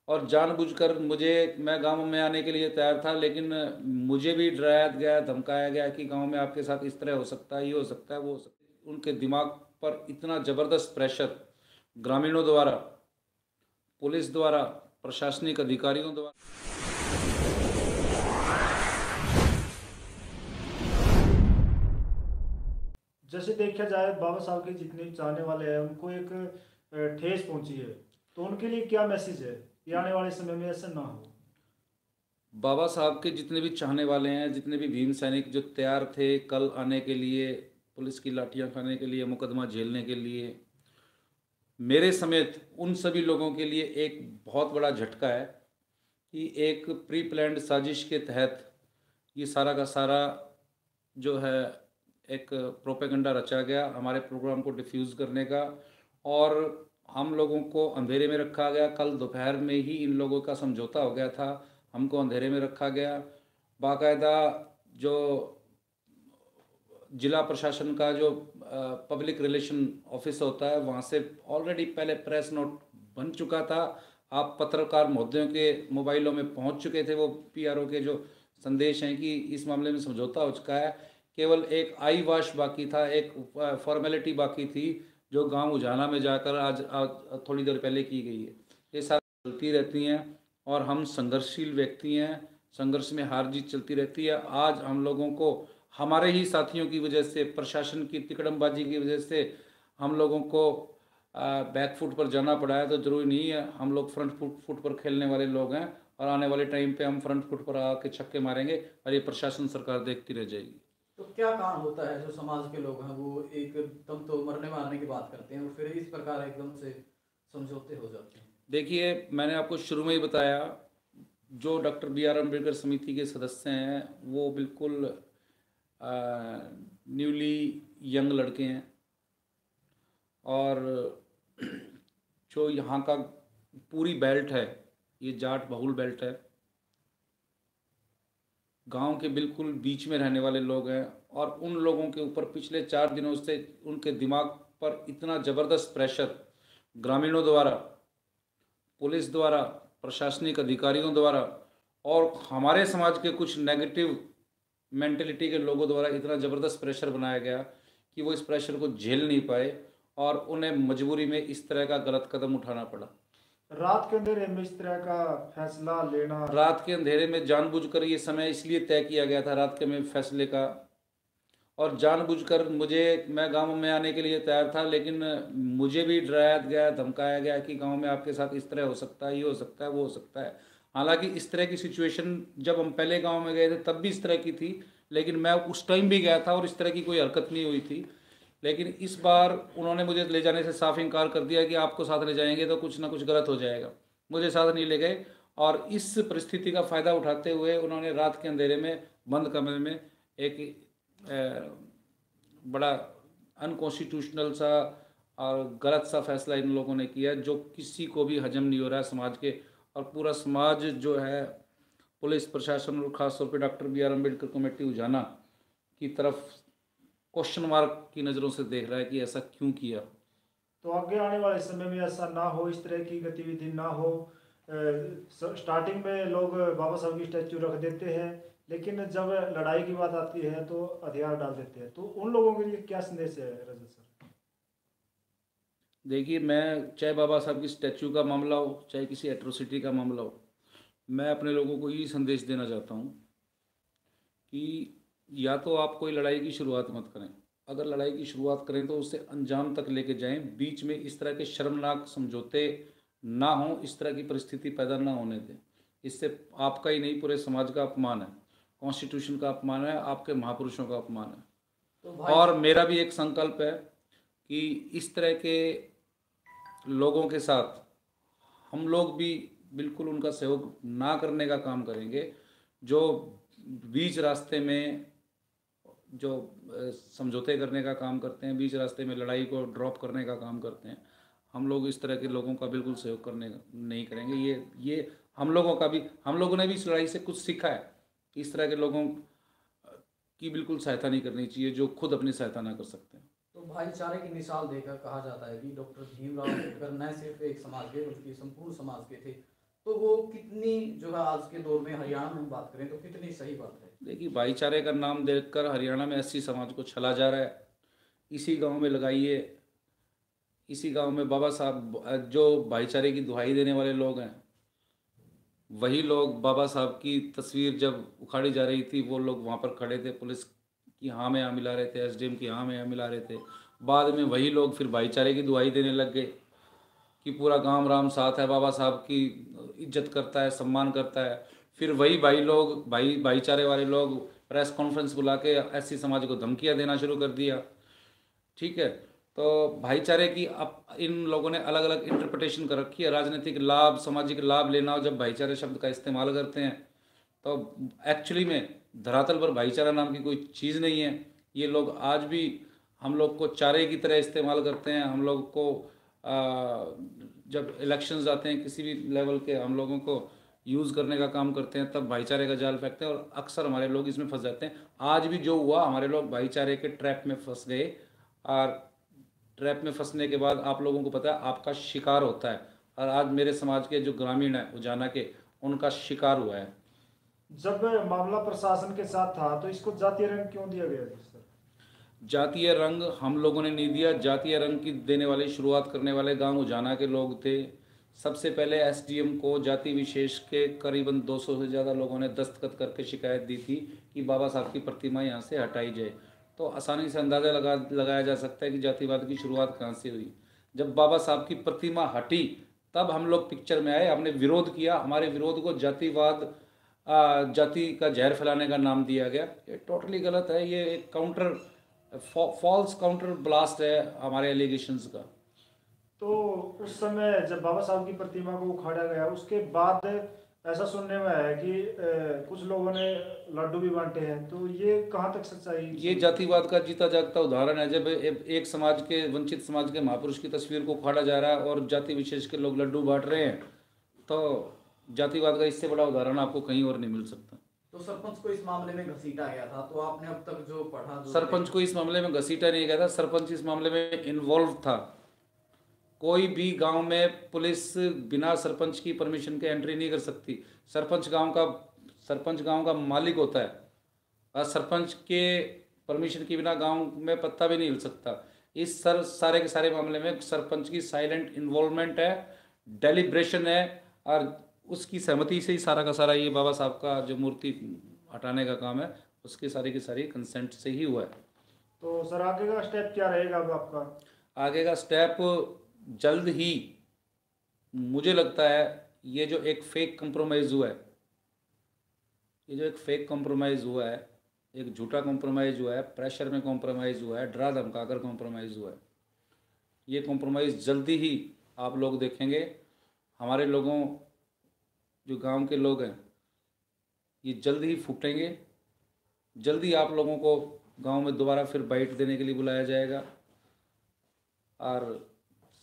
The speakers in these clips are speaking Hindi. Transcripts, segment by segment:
और जानबूझकर मैं गांव में आने के लिए तैयार था, लेकिन मुझे भी डराया गया, धमकाया गया कि गांव में आपके साथ इस तरह हो सकता है, ये हो सकता है, वो हो सकता है। उनके दिमाग पर इतना ज़बरदस्त प्रेशर ग्रामीणों द्वारा, पुलिस द्वारा, प्रशासनिक अधिकारियों द्वारा। जैसे देखा जाए बाबा साहब के जितने भी चाहने वाले हैं उनको एक ठेस पहुंची है, तो उनके लिए क्या मैसेज है कि आने वाले समय में ऐसा ना हो। बाबा साहब के जितने भी चाहने वाले हैं, जितने भी भीम सैनिक जो तैयार थे कल आने के लिए, पुलिस की लाठियां खाने के लिए, मुकदमा झेलने के लिए, मेरे समेत उन सभी लोगों के लिए एक बहुत बड़ा झटका है कि एक प्री प्लान्ड साजिश के तहत ये सारा का सारा जो है एक प्रोपेगेंडा रचा गया हमारे प्रोग्राम को डिफ्यूज़ करने का। और हम लोगों को अंधेरे में रखा गया। कल दोपहर में ही इन लोगों का समझौता हो गया था, हमको अंधेरे में रखा गया। बाकायदा जो जिला प्रशासन का जो पब्लिक रिलेशन ऑफिस होता है, वहाँ से ऑलरेडी पहले प्रेस नोट बन चुका था। आप पत्रकार महोदयों के मोबाइलों में पहुँच चुके थे वो पीआरओ के जो संदेश हैं कि इस मामले में समझौता हो चुका है। केवल एक आई वाश बाकी था, एक फॉर्मेलिटी बाकी थी, जो गांव उजाला में जाकर आज थोड़ी देर पहले की गई है। ये सारी चलती रहती हैं और हम संघर्षशील व्यक्ति हैं, संघर्ष में हार जीत चलती रहती है। आज हम लोगों को हमारे ही साथियों की वजह से, प्रशासन की तिकड़मबाजी की वजह से हम लोगों को बैक फुट पर जाना पड़ा है। तो ज़रूरी नहीं है, हम लोग फ्रंट फुट पर खेलने वाले लोग हैं और आने वाले टाइम पे हम फ्रंट फुट पर आके छक्के मारेंगे और ये प्रशासन सरकार देखती रह जाएगी। तो क्या काम होता है जो समाज के लोग हैं वो एकदम तो मरने मारने की बात करते हैं और फिर इस प्रकार एकदम से समझौते हो जाते हैं। देखिए, मैंने आपको शुरू में ही बताया, जो डॉक्टर बी आर अम्बेडकर समिति के सदस्य हैं वो बिल्कुल न्यूली यंग लड़के हैं। और जो यहाँ का पूरी बेल्ट है, ये जाट बहुल बेल्ट है, गांव के बिल्कुल बीच में रहने वाले लोग हैं। और उन लोगों के ऊपर पिछले 4 दिनों से उनके दिमाग पर इतना ज़बरदस्त प्रेशर ग्रामीणों द्वारा, पुलिस द्वारा, प्रशासनिक अधिकारियों द्वारा और हमारे समाज के कुछ नेगेटिव मेंटलिटी के लोगों द्वारा इतना ज़बरदस्त प्रेशर बनाया गया कि वो इस प्रेशर को झेल नहीं पाए और उन्हें मजबूरी में इस तरह का गलत कदम उठाना पड़ा। रात के अंदर में इस तरह का फैसला लेना। रात के अंधेरे में जानबूझकर ये समय इसलिए तय किया गया था, रात के में फैसले का। और जानबूझकर मैं गांव में आने के लिए तैयार था, लेकिन मुझे भी डराया गया, धमकाया गया कि गांव में आपके साथ इस तरह हो सकता है, ये हो सकता है, वो हो सकता है। हालांकि इस तरह की सिचुएशन जब हम पहले गांव में गए थे तब भी इस तरह की थी, लेकिन मैं उस टाइम भी गया था और इस तरह की कोई हरकत नहीं हुई थी। लेकिन इस बार उन्होंने मुझे ले जाने से साफ इनकार कर दिया कि आपको साथ ले जाएंगे तो कुछ ना कुछ गलत हो जाएगा। मुझे साथ नहीं ले गए और इस परिस्थिति का फ़ायदा उठाते हुए उन्होंने रात के अंधेरे में बंद कमरे में एक बड़ा अनकॉन्स्टिट्यूशनल सा और गलत सा फैसला इन लोगों ने किया, जो किसी को भी हजम नहीं हो रहा है समाज के। और पूरा समाज जो है, पुलिस प्रशासन और ख़ासतौर पे doctor B R Ambedkar committee उजाना की तरफ क्वेश्चन मार्क की नज़रों से देख रहा है कि ऐसा क्यों किया। तो आगे आने वाले समय में ऐसा ना हो, इस तरह की गतिविधि ना हो। स्टार्टिंग में लोग बाबा साहब की स्टैचू रख देते हैं, लेकिन जब लड़ाई की बात आती है तो हथियार डाल देते हैं। तो उन लोगों के लिए क्या संदेश है रजत सर? देखिए, मैं चाहे बाबा साहब की स्टैचू का मामला हो, चाहे किसी एट्रोसिटी का मामला हो, मैं अपने लोगों को यही संदेश देना चाहता हूँ कि या तो आप कोई लड़ाई की शुरुआत मत करें। अगर लड़ाई की शुरुआत करें तो उसे अंजाम तक लेके जाएं। बीच में इस तरह के शर्मनाक समझौते ना हों, इस तरह की परिस्थिति पैदा ना होने दें। इससे आपका ही नहीं, पूरे समाज का अपमान है, कॉन्स्टिट्यूशन का अपमान है, आपके महापुरुषों का अपमान है। तो भाई और मेरा भी एक संकल्प है कि इस तरह के लोगों के साथ हम लोग भी बिल्कुल उनका सहयोग ना करने का काम करेंगे। जो बीच रास्ते में जो समझौते करने का काम करते हैं, बीच रास्ते में लड़ाई को ड्रॉप करने का काम करते हैं, हम लोग इस तरह के लोगों का बिल्कुल सहयोग करने नहीं करेंगे। ये हम लोगों ने भी इस लड़ाई से कुछ सीखा है। इस तरह के लोगों की बिल्कुल सहायता नहीं करनी चाहिए जो खुद अपनी सहायता ना कर सकते हैं। तो भाईचारे की मिसाल देकर कहा जाता है कि डॉक्टर भीमराव अम्बेडकर न सिर्फ एक समाज के बल्कि संपूर्ण समाज के थे। तो वो कितनी जो है आज के दौर में हरियाणा में हम बात करें तो कितनी सही बात है? देखिए, भाईचारे का नाम देखकर हरियाणा में 80 समाज को छला जा रहा है। इसी गांव में लगाइए, इसी गांव में बाबा साहब जो भाईचारे की दुहाई देने वाले लोग हैं, वही लोग बाबा साहब की तस्वीर जब उखाड़ी जा रही थी, वो लोग वहाँ पर खड़े थे, पुलिस की हाँ में हाँ मिला रहे थे, एसडीएम की हाँ में हाँ मिला रहे थे। बाद में वही लोग फिर भाईचारे की दुहाई देने लग गए कि पूरा गांव राम साथ है, बाबा साहब की इज्जत करता है, सम्मान करता है। फिर वही भाईचारे वाले लोग प्रेस कॉन्फ्रेंस बुला के एससी समाज को धमकियां देना शुरू कर दिया। ठीक है, तो भाईचारे की अब इन लोगों ने अलग अलग इंटरप्रिटेशन कर रखी है। राजनीतिक लाभ, सामाजिक लाभ लेना हो जब भाईचारे शब्द का इस्तेमाल करते हैं, तो एक्चुअली में धरातल पर भाईचारा नाम की कोई चीज़ नहीं है। ये लोग आज भी हम लोग को चारे की तरह इस्तेमाल करते हैं। हम लोग को जब इलेक्शंस आते हैं किसी भी लेवल के, हम लोगों को यूज़ करने का काम करते हैं, तब भाईचारे का जाल फेंकते हैं और अक्सर हमारे लोग इसमें फंस जाते हैं। आज भी जो हुआ, हमारे लोग भाईचारे के ट्रैप में फंस गए और ट्रैप में फंसने के बाद आप लोगों को पता है आपका शिकार होता है। और आज मेरे समाज के जो ग्रामीण हैं उजाना के, उनका शिकार हुआ है। जब मामला प्रशासन के साथ था तो इसको जातीय रंग क्यों दिया गया सर? जातीय रंग हम लोगों ने नहीं दिया। जातीय रंग की देने वाले, शुरुआत करने वाले गांव उजाना के लोग थे। सबसे पहले एसडीएम को जाति विशेष के करीबन 200 से ज़्यादा लोगों ने दस्तखत करके शिकायत दी थी कि बाबा साहब की प्रतिमा यहाँ से हटाई जाए। तो आसानी से अंदाज़ा लगाया जा सकता है कि जातिवाद की शुरुआत कहाँ से हुई। जब बाबा साहब की प्रतिमा हटी तब हम लोग पिक्चर में आए, हमने विरोध किया। हमारे विरोध को जातिवाद, जाति का जहर फैलाने का नाम दिया गया। ये टोटली गलत है। ये एक काउंटर, फॉल्स काउंटर ब्लास्ट है हमारे एलिगेशंस का। तो उस समय जब बाबा साहब की प्रतिमा को उखाड़ा गया, उसके बाद ऐसा सुनने में आया कि कुछ लोगों ने लड्डू भी बांटे हैं, तो ये कहाँ तक सच्चाई? ये जातिवाद का जीता जागता उदाहरण है। जब एक समाज के, वंचित समाज के महापुरुष की तस्वीर को उखाड़ा जा रहा है और जाति विशेष के लोग लड्डू बांट रहे हैं, तो जातिवाद का इससे बड़ा उदाहरण आपको कहीं और नहीं मिल सकता। तो सरपंच को इस मामले में घसीटा गया था, तो आपने अब तक जो पढ़ा, सरपंच को इस मामले में घसीटा नहीं गया था। सरपंच इस मामले में इन्वॉल्व था। कोई भी गांव में पुलिस बिना सरपंच की परमिशन के एंट्री नहीं कर सकती। सरपंच गांव का मालिक होता है और सरपंच के परमिशन के बिना गांव में पत्ता भी नहीं हिल सकता। इस सारे के सारे मामले में सरपंच की साइलेंट इन्वॉल्वमेंट है, डेलिब्रेशन है और उसकी सहमति से ही सारा का सारा ये बाबा साहब का जो मूर्ति हटाने का काम है, उसकी सारी की सारी कंसेंट से ही हुआ है। तो सर आगे का स्टेप क्या रहेगा अब आपका? आगे का स्टेप जल्द ही, मुझे लगता है ये जो एक फेक कंप्रोमाइज़ हुआ है, ये जो एक फेक कंप्रोमाइज़ हुआ है, एक झूठा कंप्रोमाइज़ हुआ है, प्रेशर में कंप्रोमाइज़ हुआ है, डरा धमकाकर कंप्रोमाइज़ हुआ है, ये कंप्रोमाइज़ जल्दी ही आप लोग देखेंगे। हमारे लोगों, जो गांव के लोग हैं, ये जल्दी ही फूटेंगे। जल्दी आप लोगों को गांव में दोबारा फिर बाइट देने के लिए बुलाया जाएगा और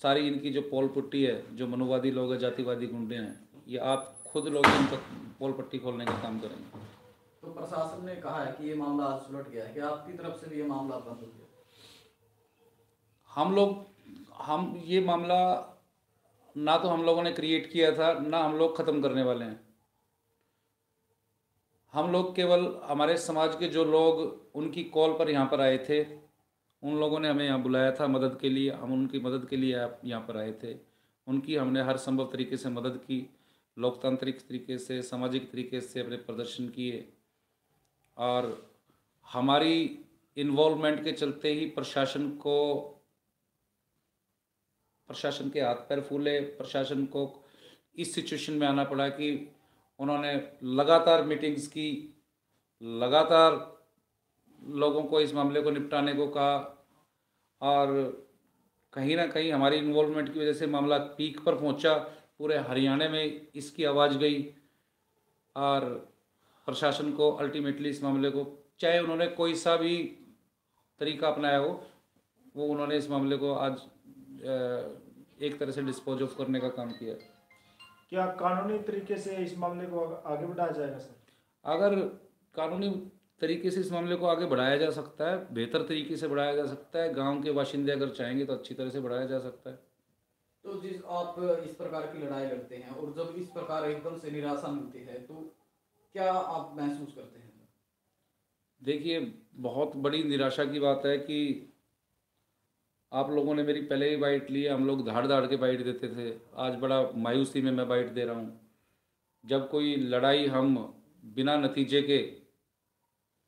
सारी इनकी जो पोल पट्टी है, जो मनुवादी लोग हैं, जातिवादी गुंडे हैं, ये आप खुद लोग इनका पोल पट्टी खोलने का काम करेंगे। तो प्रशासन ने कहा है कि ये मामला आज सुलट गया है, कि आपकी तरफ से भी ये मामला बंद हो गया? हम ये मामला ना तो हम लोगों ने क्रिएट किया था, ना हम लोग ख़त्म करने वाले हैं। हम लोग केवल, हमारे समाज के जो लोग उनकी कॉल पर यहाँ पर आए थे, उन लोगों ने हमें यहाँ बुलाया था मदद के लिए, हम उनकी मदद के लिए यहाँ पर आए थे। उनकी हमने हर संभव तरीके से मदद की, लोकतांत्रिक तरीके से, सामाजिक तरीके से अपने प्रदर्शन किए और हमारी इन्वॉल्वमेंट के चलते ही प्रशासन के हाथ पैर फूले। प्रशासन को इस सिचुएशन में आना पड़ा कि उन्होंने लगातार मीटिंग्स की, लगातार लोगों को इस मामले को निपटाने को कहा और कहीं ना कहीं हमारी इन्वॉल्वमेंट की वजह से मामला पीक पर पहुंचा। पूरे हरियाणा में इसकी आवाज़ गई और प्रशासन को अल्टीमेटली इस मामले को, चाहे उन्होंने कोई सा भी तरीका अपनाया हो, वो उन्होंने इस मामले को आज एक तरह से डिस्पोज ऑफ करने का काम किया। क्या कानूनी तरीके से इस मामले को आगे बढ़ाया जाएगा सर? अगर कानूनी तरीके से इस मामले को आगे बढ़ाया जा सकता है, बेहतर तरीके से बढ़ाया जा सकता है, गांव के बाशिंदे अगर चाहेंगे तो अच्छी तरह से बढ़ाया जा सकता है। तो जिस आप इस प्रकार की लड़ाई लड़ते हैं और जब इस प्रकार एकदम से निराशा मिलती है तो क्या आप महसूस करते हैं? देखिए, बहुत बड़ी निराशा की बात है कि आप लोगों ने मेरी पहले ही बाइट ली है, हम लोग धाड़ धाड़ के बाइट देते थे, आज बड़ा मायूसी में मैं बाइट दे रहा हूँ। जब कोई लड़ाई हम बिना नतीजे के,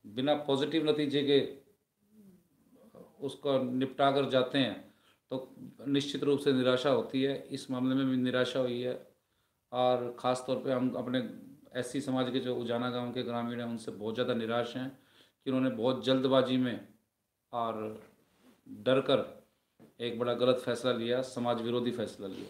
बिना पॉजिटिव नतीजे के उसको निपटा कर जाते हैं तो निश्चित रूप से निराशा होती है। इस मामले में भी निराशा हुई है और ख़ास तौर पे हम अपने एससी समाज के जो उजाना गांव के ग्रामीण हैं उनसे बहुत ज़्यादा निराश हैं कि उन्होंने बहुत जल्दबाजी में और डर कर एक बड़ा गलत फैसला लिया, समाज विरोधी फैसला लिया।